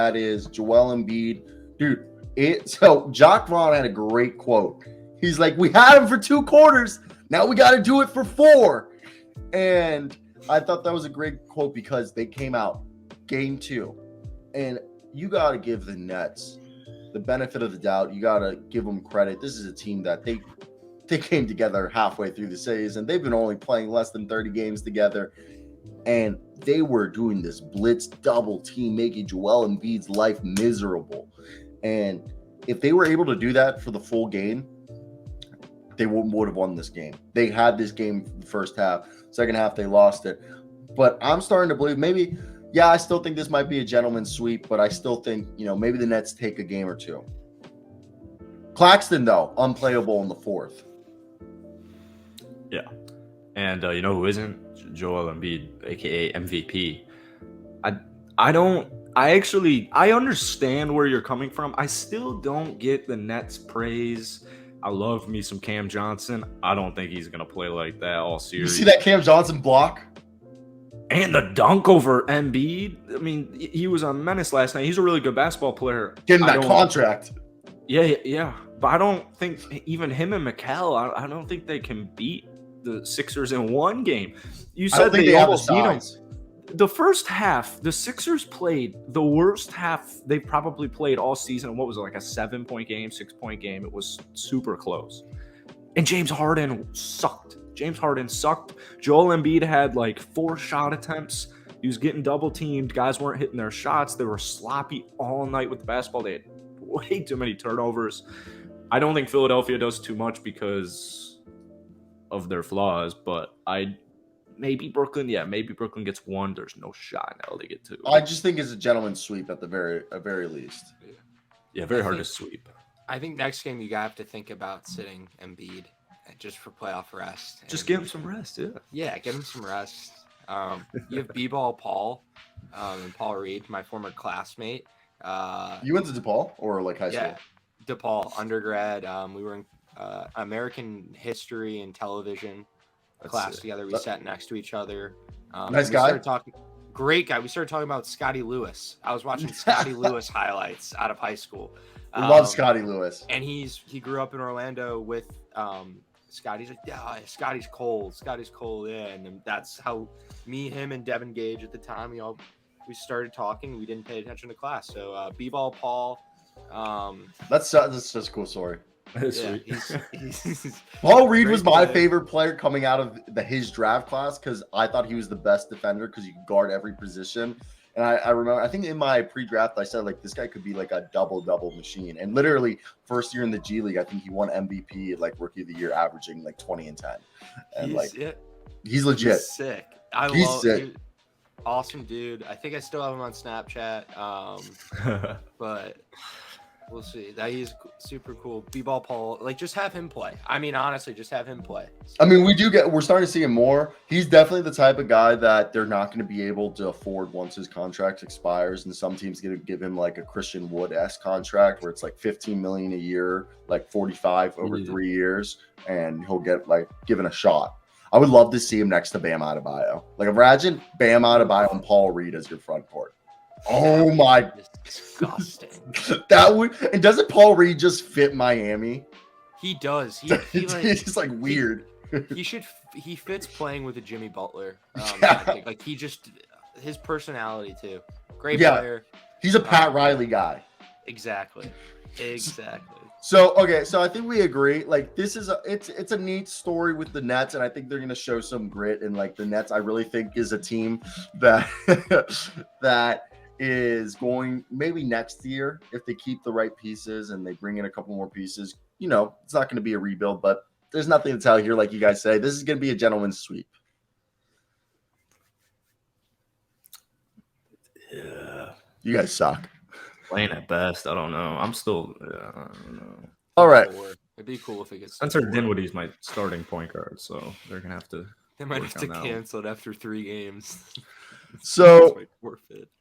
that is Joel Embiid. Dude, so Jock Vaughn had a great quote. He's like, we had him for 2 quarters. Now we got to do it for 4. And I thought that was a great quote because they came out game 2. And you got to give the Nets the benefit of the doubt. You got to give them credit. This is a team that they came together halfway through the season. They've been only playing less than 30 games together. And they were doing this blitz double team, making Joel Embiid's life miserable. And if they were able to do that for the full game, they would have won this game. They had this game the first half. Second half, they lost it. But I'm starting to believe maybe, I still think this might be a gentleman's sweep, but I still think, maybe the Nets take a game or 2. Claxton, though, unplayable in the 4th. Yeah. And you know who isn't? Joel Embiid, a.k.a. MVP. I understand where you're coming from. I still don't get the Nets praise. I love me some Cam Johnson. I don't think he's going to play like that all series. You see that Cam Johnson block? And the dunk over Embiid. I mean, he was a menace last night. He's a really good basketball player. Getting that contract. Yeah. But I don't think even him and Mikal, I don't think they can beat the Sixers in one game. You said they almost beat them. The first half, the Sixers played the worst half they've probably played all season. What was it, like a 7-point game, 6-point game? It was super close. And James Harden sucked. Joel Embiid had like 4 shot attempts. He was getting double teamed. Guys weren't hitting their shots. They were sloppy all night with the basketball. They had way too many turnovers. I don't think Philadelphia does too much because of their flaws, but maybe Brooklyn gets 1. There's no shot now they get 2. I just think it's a gentleman's sweep at the very least. Yeah, very hard to sweep. I think next game you have to think about sitting Embiid just for playoff rest. Just give him some rest, yeah. Yeah, give him some rest. You have B-Ball Paul and Paul Reed, my former classmate. You went to DePaul or like high school? Yeah, DePaul undergrad. We were in American history and television class together. We sat next to each other. Nice guy. Great guy. We started talking about Scotty Lewis. I was watching Scotty Lewis highlights out of high school. Love Scotty Lewis. And he grew up in Orlando with Scotty's like, yeah, Scotty's cold. Yeah. And then that's how him and Devin Gage at the time, we started talking. We didn't pay attention to class. So B-Ball Paul. That's just a cool story. Yeah, Paul Reed was my favorite player coming out of his draft class because I thought he was the best defender because you could guard every position. And I remember, I think in my pre-draft, I said, like, this guy could be like a double-double machine. And literally, first year in the G League, I think he won MVP, like, Rookie of the Year, averaging like 20 and 10. And he's legit. He's sick. He's sick. Awesome dude. I think I still have him on Snapchat. But we'll see. That he's super cool. B-Ball Paul, like, just have him play. I mean, honestly, just have him play. I mean, we're starting to see him more. He's definitely the type of guy that they're not going to be able to afford once his contract expires. And some teams going to give him like a Christian Wood-esque contract where it's like $15 million a year, like 45 over 3 years, and he'll get like given a shot. I would love to see him next to Bam Adebayo. Like, imagine Bam Adebayo and Paul Reed as your front court. Oh my! Disgusting. That would. And doesn't Paul Reed just fit Miami? He does. He's just like weird. He fits playing with a Jimmy Butler. Like his personality too. Great player. He's a Pat Riley guy. Exactly. So I think we agree. Like, this is it's a neat story with the Nets, and I think they're going to show some grit. And like the Nets, I really think is a team that that is going maybe next year if they keep the right pieces and they bring in a couple more pieces. It's not going to be a rebuild, but there's nothing to tell here. Like you guys say, this is going to be a gentleman's sweep. Yeah, you guys suck. Playing at best. I don't know. I'm still. I don't know. All right. It'd be cool if it gets. Spencer Dinwiddie's my starting point guard, so they're gonna have to. They might have to cancel it after 3 games. So